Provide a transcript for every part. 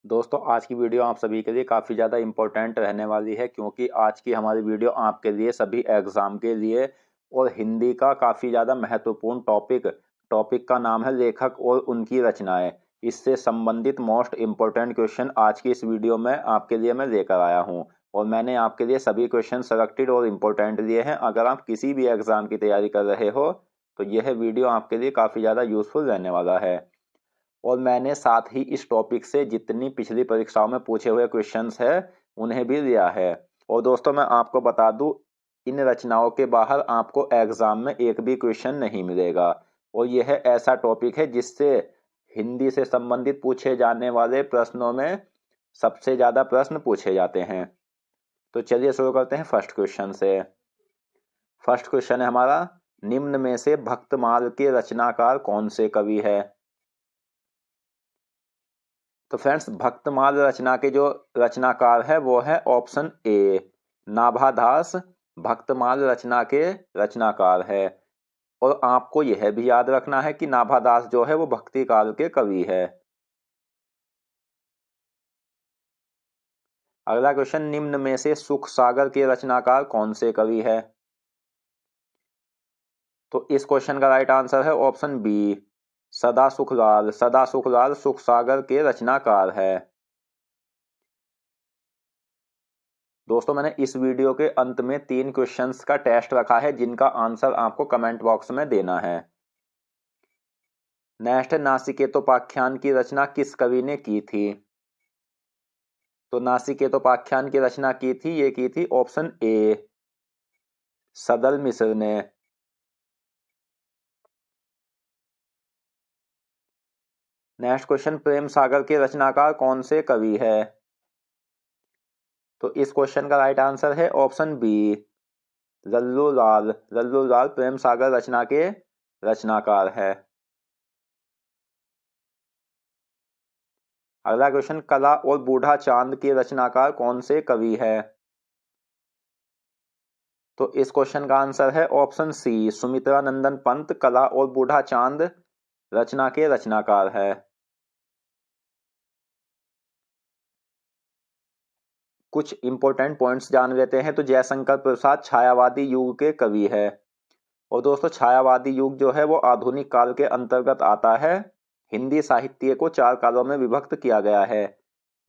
दोस्तों आज की वीडियो आप सभी के लिए काफ़ी ज़्यादा इम्पोर्टेंट रहने वाली है, क्योंकि आज की हमारी वीडियो आपके लिए सभी एग्ज़ाम के लिए और हिंदी का काफ़ी ज़्यादा महत्वपूर्ण टॉपिक का नाम है लेखक और उनकी रचनाएं। इससे संबंधित मोस्ट इम्पोर्टेंट क्वेश्चन आज की इस वीडियो में आपके लिए मैं लेकर आया हूं, और मैंने आपके लिए सभी क्वेश्चन सेलेक्टेड और इम्पोर्टेंट लिए हैं। अगर आप किसी भी एग्ज़ाम की तैयारी कर रहे हो तो यह वीडियो आपके लिए काफ़ी ज़्यादा यूज़फुल रहने वाला है। और मैंने साथ ही इस टॉपिक से जितनी पिछली परीक्षाओं में पूछे हुए क्वेश्चंस है उन्हें भी लिया है। और दोस्तों मैं आपको बता दूं, इन रचनाओं के बाहर आपको एग्जाम में एक भी क्वेश्चन नहीं मिलेगा। और यह ऐसा टॉपिक है जिससे हिंदी से संबंधित पूछे जाने वाले प्रश्नों में सबसे ज्यादा प्रश्न पूछे जाते हैं। तो चलिए शुरू करते हैं फर्स्ट क्वेश्चन से। फर्स्ट क्वेश्चन है हमारा, निम्न में से भक्तमाल के रचनाकार कौन से कवि है? तो फ्रेंड्स, भक्तमाल रचना के जो रचनाकार है वो है ऑप्शन ए, नाभादास भक्तमाल रचना के रचनाकार है। और आपको यह भी याद रखना है कि नाभादास जो है वो भक्ति काल के कवि है। अगला क्वेश्चन, निम्न में से सुख सागर के रचनाकार कौन से कवि है? तो इस क्वेश्चन का राइट आंसर है ऑप्शन बी, सदा सुखलाल सुख सागर के रचनाकार है। दोस्तों मैंने इस वीडियो के अंत में 3 क्वेश्चंस का टेस्ट रखा है जिनका आंसर आपको कमेंट बॉक्स में देना है। नेक्स्ट, नासिकेतोपाख्यान की रचना किस कवि ने की थी? तो नासिकेतोपाख्यान की रचना की थी ऑप्शन ए, सदल मिश्र ने। नेक्स्ट क्वेश्चन, प्रेम सागर के रचनाकार कौन से कवि है? तो इस क्वेश्चन का राइट आंसर है ऑप्शन बी, लल्लू लाल प्रेम सागर रचना के रचनाकार है। अगला क्वेश्चन, कला और बूढ़ा चांद के रचनाकार कौन से कवि है? तो इस क्वेश्चन का आंसर है ऑप्शन सी, सुमित्रा नंदन पंत कला और बूढ़ा चांद रचना के रचनाकार है। कुछ इंपॉर्टेंट पॉइंट्स जान लेते हैं। तो जयशंकर प्रसाद छायावादी युग के कवि है। और दोस्तों छायावादी युग जो है वो आधुनिक काल के अंतर्गत आता है। हिंदी साहित्य को 4 कालों में विभक्त किया गया है,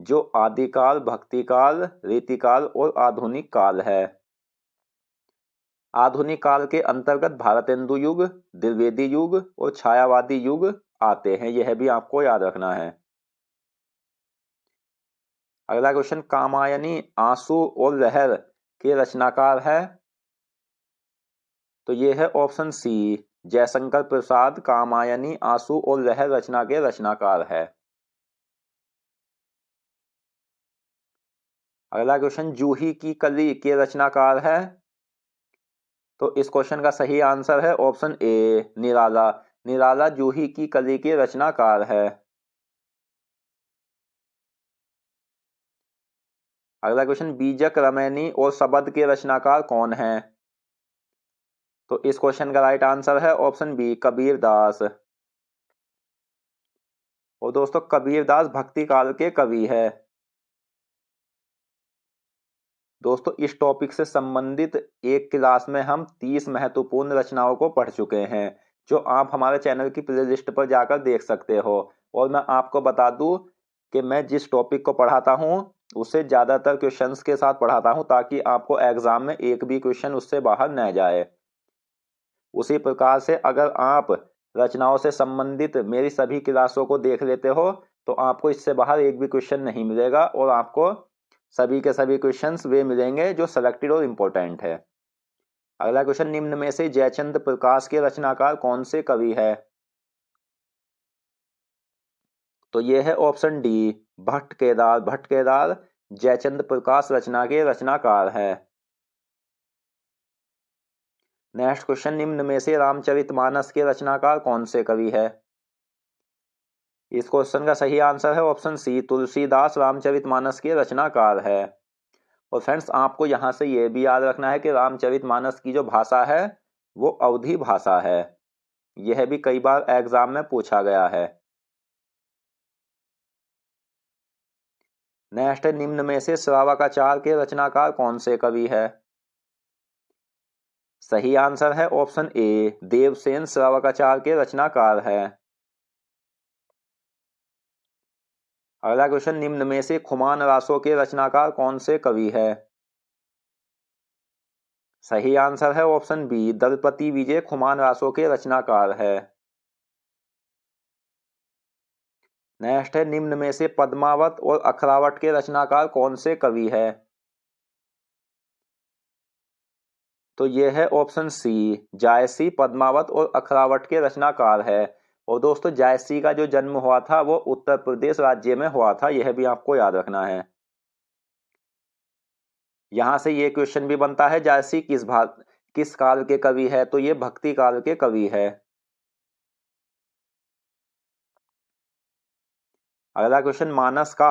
जो आदिकाल, भक्तिकाल, रीतिकाल और आधुनिक काल है। आधुनिक काल के अंतर्गत भारतेंदु युग, द्विवेदी युग और छायावादी युग आते हैं, यह भी आपको याद रखना है। अगला क्वेश्चन, कामायनी आंसू और लहर के रचनाकार है? तो यह है ऑप्शन सी, जयशंकर प्रसाद कामायनी आंसू और लहर रचना के रचनाकार है। अगला क्वेश्चन, जूही की कली के रचनाकार है? तो इस क्वेश्चन का सही आंसर है ऑप्शन ए, निराला जूही की कली के रचनाकार है। अगला क्वेश्चन, बीजक रमैनी और शबद के रचनाकार कौन है? तो इस क्वेश्चन का राइट आंसर है ऑप्शन बी, कबीर दास। और दोस्तों कबीर दास भक्ति काल के कवि है। दोस्तों इस टॉपिक से संबंधित एक क्लास में हम 30 महत्वपूर्ण रचनाओं को पढ़ चुके हैं, जो आप हमारे चैनल की प्लेलिस्ट पर जाकर देख सकते हो। और मैं आपको बता दूं कि मैं जिस टॉपिक को पढ़ाता हूं उसे ज़्यादातर क्वेश्चंस के साथ पढ़ाता हूं, ताकि आपको एग्जाम में एक भी क्वेश्चन उससे बाहर न जाए। उसी प्रकार से अगर आप रचनाओं से संबंधित मेरी सभी क्लासों को देख लेते हो तो आपको इससे बाहर एक भी क्वेश्चन नहीं मिलेगा, और आपको सभी के सभी क्वेश्चंस वे मिलेंगे जो सेलेक्टेड और इम्पोर्टेंट है। अगला क्वेश्चन, निम्न में से जयचंद प्रकाश के रचनाकार कौन से कवि है? तो यह है ऑप्शन डी, भट्ट केदार जयचंद प्रकाश रचना के रचनाकार है। नेक्स्ट क्वेश्चन, निम्न में से रामचरितमानस के रचनाकार कौन से कवि है? इस क्वेश्चन का सही आंसर है ऑप्शन सी, तुलसीदास रामचरितमानस के रचनाकार है। और फ्रेंड्स आपको यहां से यह भी याद रखना है कि रामचरितमानस की जो भाषा है वो अवधी भाषा है। यह भी कई बार एग्जाम में पूछा गया है। नेक्स्ट है, निम्न में से श्रावकाचार के रचनाकार कौन से कवि है? सही आंसर है ऑप्शन ए, देवसेन श्रावकाचार के रचनाकार है। अगला क्वेश्चन, निम्न में से खुमान रासों के रचनाकार कौन से कवि है? सही आंसर है ऑप्शन बी, दलपति विजय खुमान रासों के रचनाकार है। नेक्स्ट है, निम्न में से पद्मावत और अखरावट के रचनाकार कौन से कवि है? तो यह है ऑप्शन सी, जायसी पद्मावत और अखरावट के रचनाकार है। और दोस्तों, जायसी का जो जन्म हुआ था वो उत्तर प्रदेश राज्य में हुआ था, यह भी आपको याद रखना है। यहां से ये क्वेश्चन भी बनता है, जायसी किस काल के कवि है? तो ये भक्ति काल के कवि है। अगला क्वेश्चन, मानस का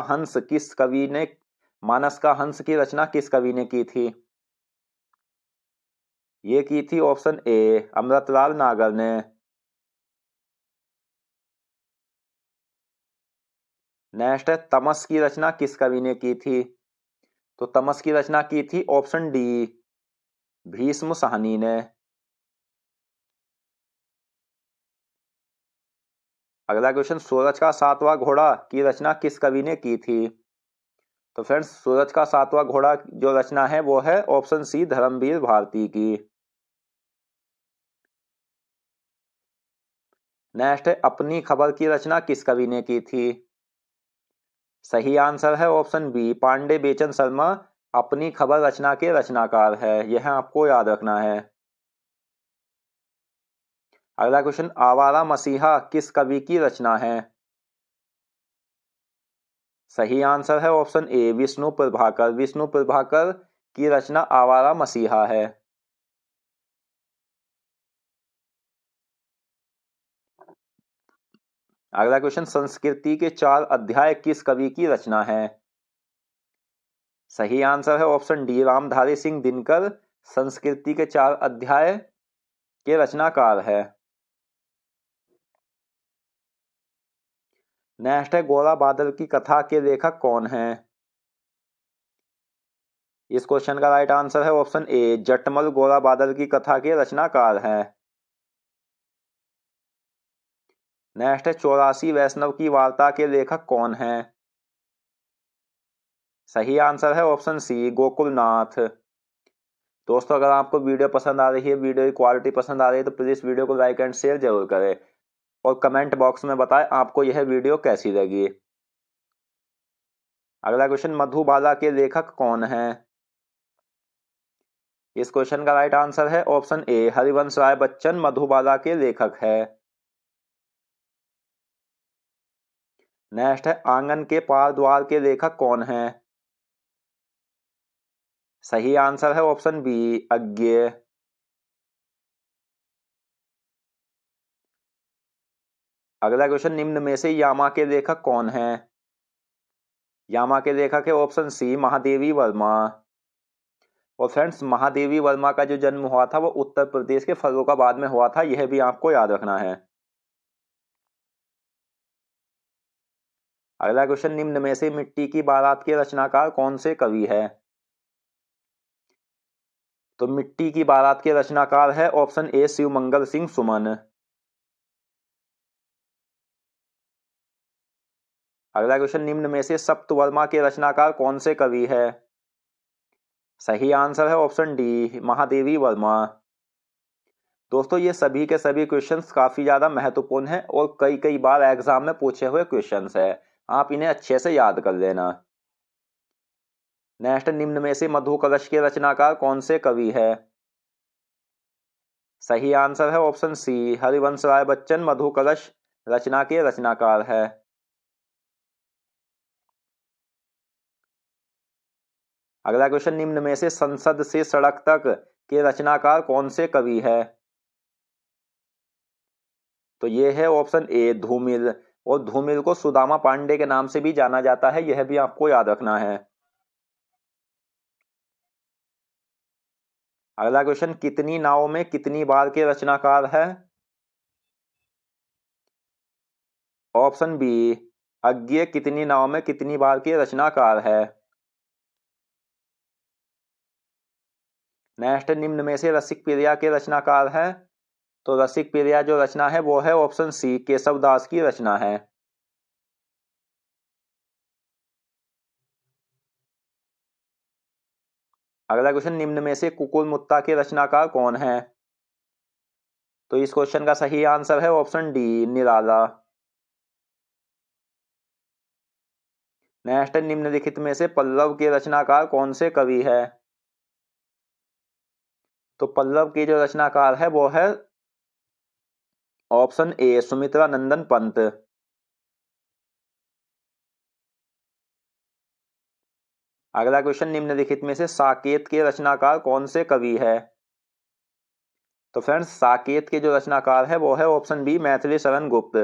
हंस की रचना किस कवि ने की थी? ये की थी ऑप्शन ए, अमृतलाल नागर ने। नेक्स्ट है, तमस की रचना किस कवि ने की थी? तो तमस की रचना की थी ऑप्शन डी, भीष्म साहनी ने। अगला क्वेश्चन, सूरज का सातवां घोड़ा की रचना किस कवि ने की थी? तो फ्रेंड्स, सूरज का सातवां घोड़ा जो रचना है वो है ऑप्शन सी, धर्मवीर भारती की। नेक्स्ट है, अपनी खबर की रचना किस कवि ने की थी? सही आंसर है ऑप्शन बी, पांडे बेचन शर्मा अपनी खबर रचना के रचनाकार है, यह आपको याद रखना है। अगला क्वेश्चन, आवारा मसीहा किस कवि की रचना है? सही आंसर है ऑप्शन ए, विष्णु प्रभाकर की रचना आवारा मसीहा है। अगला क्वेश्चन, संस्कृति के 4 अध्याय किस कवि की रचना है? सही आंसर है ऑप्शन डी, रामधारी सिंह दिनकर संस्कृति के 4 अध्याय के रचनाकार है। नेक्स्ट है, गोरा बादल की कथा के लेखक कौन है? इस क्वेश्चन का राइट आंसर है ऑप्शन ए, जटमल गोरा बादल की कथा के रचनाकार है। नेक्स्ट है, 84 वैष्णव की वार्ता के लेखक कौन है? सही आंसर है ऑप्शन सी, गोकुलनाथ। दोस्तों, अगर आपको वीडियो पसंद आ रही है, वीडियो की क्वालिटी पसंद आ रही है, तो प्लीज वीडियो को लाइक एंड शेयर जरूर करें और कमेंट बॉक्स में बताएं आपको यह वीडियो कैसी लगी। अगला क्वेश्चन, मधुबाला के लेखक कौन है? इस क्वेश्चन का राइट आंसर है ऑप्शन ए, हरिवंश राय बच्चन मधुबाला के लेखक है। नेक्स्ट है, आंगन के पार द्वार के लेखक कौन है? सही आंसर है ऑप्शन बी, अज्ञेय। अगला क्वेश्चन, निम्न में से यामा के लेखक कौन है? यामा के लेखक है ऑप्शन सी, महादेवी वर्मा। और फ्रेंड्स, महादेवी वर्मा का जो जन्म हुआ था वो उत्तर प्रदेश के फर्रुखाबाद में हुआ था, यह भी आपको याद रखना है। अगला क्वेश्चन, निम्न में से मिट्टी की बारात के रचनाकार कौन से कवि है? तो मिट्टी की बारात के रचनाकार है ऑप्शन ए, शिवमंगल सिंह सुमन। अगला क्वेश्चन, निम्न में से सप्तवर्मा के रचनाकार कौन से कवि है? सही आंसर है ऑप्शन डी, महादेवी वर्मा। दोस्तों, ये सभी के सभी क्वेश्चंस काफी ज्यादा महत्वपूर्ण हैं और कई कई बार एग्जाम में पूछे हुए क्वेश्चंस है, आप इन्हें अच्छे से याद कर लेना। नेक्स्ट, निम्न में से मधु कलश के रचनाकार कौन से कवि है? सही आंसर है ऑप्शन सी, हरिवंश राय बच्चन मधु कलश रचना के रचनाकार है। अगला क्वेश्चन, निम्न में से संसद से सड़क तक के रचनाकार कौन से कवि है? तो ये है ऑप्शन ए, धूमिल। और धूमिल को सुदामा पांडे के नाम से भी जाना जाता है, यह भी आपको याद रखना है। अगला क्वेश्चन, कितनी नावों में कितनी बार के रचनाकार है? ऑप्शन बी, अज्ञेय कितनी नाव में कितनी बार की रचनाकार है? नेक्स्ट, निम्न में से रसिक प्रिया के रचनाकार है? तो रसिक प्रिया जो रचना है वो है ऑप्शन सी, केशव दास की रचना है। अगला क्वेश्चन, निम्न में से कुकुर मुत्ता के रचनाकार कौन है? तो इस क्वेश्चन का सही आंसर है ऑप्शन डी, निराला। नेक्स्ट, निम्नलिखित में से पल्लव के रचनाकार कौन से कवि है? तो पल्लव की जो रचनाकार है वो है ऑप्शन ए, सुमित्रा नंदन पंत। अगला क्वेश्चन, निम्नलिखित में से साकेत के रचनाकार कौन से कवि है? तो फ्रेंड्स, साकेत के जो रचनाकार है वो है option B, Maithili Sharan Gupt.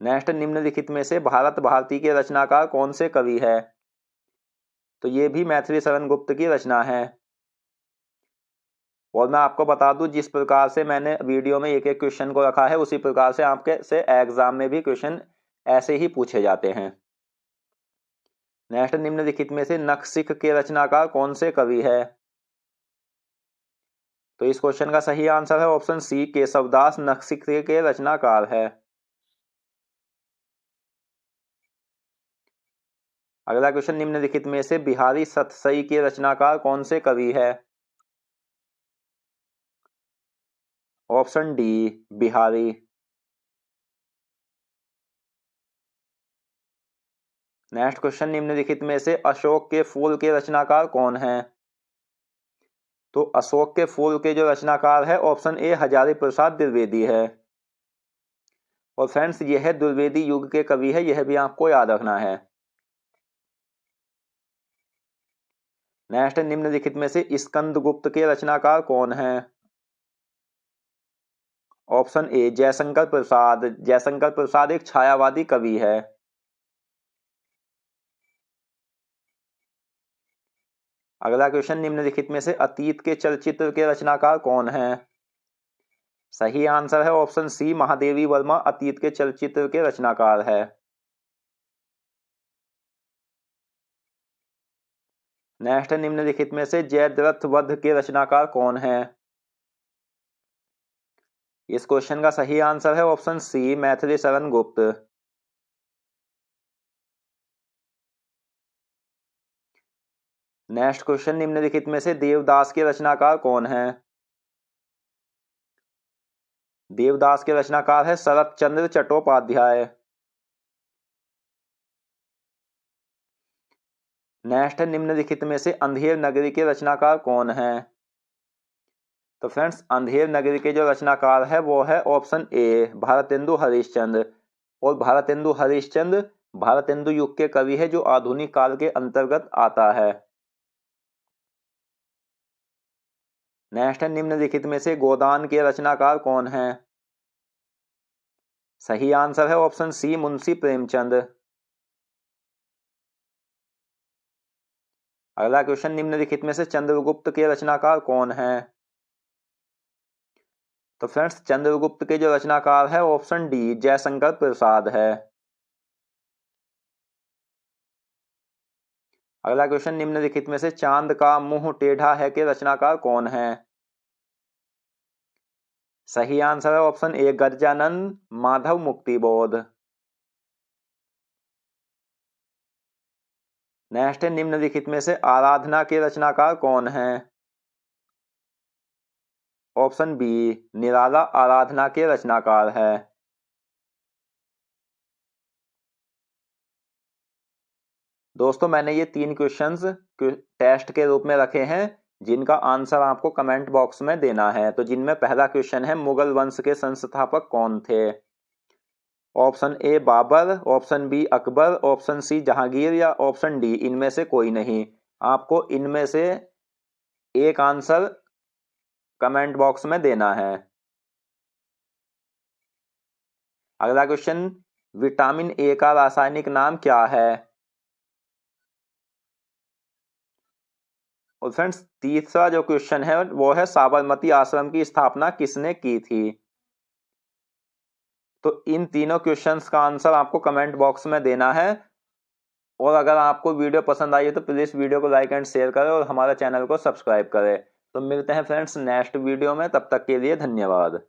Next, निम्नलिखित में से भारत भारती के रचनाकार कौन से कवि है? तो ये भी मैथिली शरण गुप्त की रचना है। और मैं आपको बता दूं, जिस प्रकार से मैंने वीडियो में एक एक क्वेश्चन को रखा है उसी प्रकार से आपके से एग्जाम में भी क्वेश्चन ऐसे ही पूछे जाते हैं। नेक्स्ट, निम्नलिखित में से नखशिख के रचनाकार कौन से कवि है? तो इस क्वेश्चन का सही आंसर है ऑप्शन सी, केशवदास नखशिख के रचनाकार है। अगला क्वेश्चन, निम्नलिखित में से बिहारी सतसई के रचनाकार कौन से कवि है? Option D, Bihari. Next question, निम्नलिखित में से अशोक के फूल के रचनाकार कौन है? तो अशोक के फूल के जो रचनाकार है ऑप्शन ए, हजारी प्रसाद द्विवेदी है। और फ्रेंड्स, यह द्विवेदी युग के कवि है, यह भी आपको याद रखना है। नेक्स्ट, निम्नलिखित में से स्कंदगुप्त के रचनाकार कौन है? Option A, Jaishankar Prasad. जयशंकर प्रसाद एक छायावादी कवि है। अगला क्वेश्चन, निम्नलिखित में से अतीत के चलचित्र के रचनाकार कौन है? सही आंसर है ऑप्शन सी, महादेवी वर्मा अतीत के चलचित्र के रचनाकार है। नेक्स्ट, निम्नलिखित में से जयद्रथ वध के रचनाकार कौन है? इस क्वेश्चन का सही आंसर है option C, Maithili Sharan Gupt. Next question, निम्नलिखित में से देवदास के रचनाकार कौन है? देवदास के रचनाकार है शरत चंद्र चट्टोपाध्याय। नेक्स्ट, निम्नलिखित में से अंधेर नगरी के रचनाकार कौन है? तो फ्रेंड्स, अंधेर नगरी के जो रचनाकार है वो है ऑप्शन ए, भारतेंदु हरिश्चंद्र। और भारतेंदु हरिश्चंद्र भारतेंदु युग के कवि है जो आधुनिक काल के अंतर्गत आता है। नेक्स्ट है, निम्नलिखित में से गोदान के रचनाकार कौन है? सही आंसर है ऑप्शन सी, मुंशी प्रेमचंद। अगला क्वेश्चन, निम्नलिखित में से चंद्रगुप्त के रचनाकार कौन है? तो फ्रेंड्स, चंद्रगुप्त के जो रचनाकार है ऑप्शन डी, जयशंकर प्रसाद है। अगला क्वेश्चन, निम्नलिखित में से चांद का मुंह टेढ़ा है के रचनाकार कौन है? सही आंसर है option A, Gajanan Madhav Muktibodh. Next है, निम्नलिखित में से आराधना के रचनाकार कौन है? ऑप्शन बी, निराला आराधना के रचनाकार है। दोस्तों, मैंने ये 3 क्वेश्चंस टेस्ट के रूप में रखे हैं जिनका आंसर आपको कमेंट बॉक्स में देना है। तो जिनमें पहला क्वेश्चन है, मुगल वंश के संस्थापक कौन थे? Option A, Babur. Option B, Akbar. Option C, Jahangir. या ऑप्शन डी, इनमें से कोई नहीं। आपको इनमें से एक आंसर कमेंट बॉक्स में देना है। अगला क्वेश्चन, विटामिन ए का रासायनिक नाम क्या है? और फ्रेंड्स तीसरा जो क्वेश्चन है वो है साबरमती आश्रम की स्थापना किसने की थी। तो इन तीनों क्वेश्चंस का आंसर आपको कमेंट बॉक्स में देना है। और अगर आपको वीडियो पसंद आई है तो प्लीज वीडियो को लाइक एंड शेयर करें और हमारे चैनल को सब्सक्राइब करें। तो मिलते हैं फ्रेंड्स नेक्स्ट वीडियो में, तब तक के लिए धन्यवाद।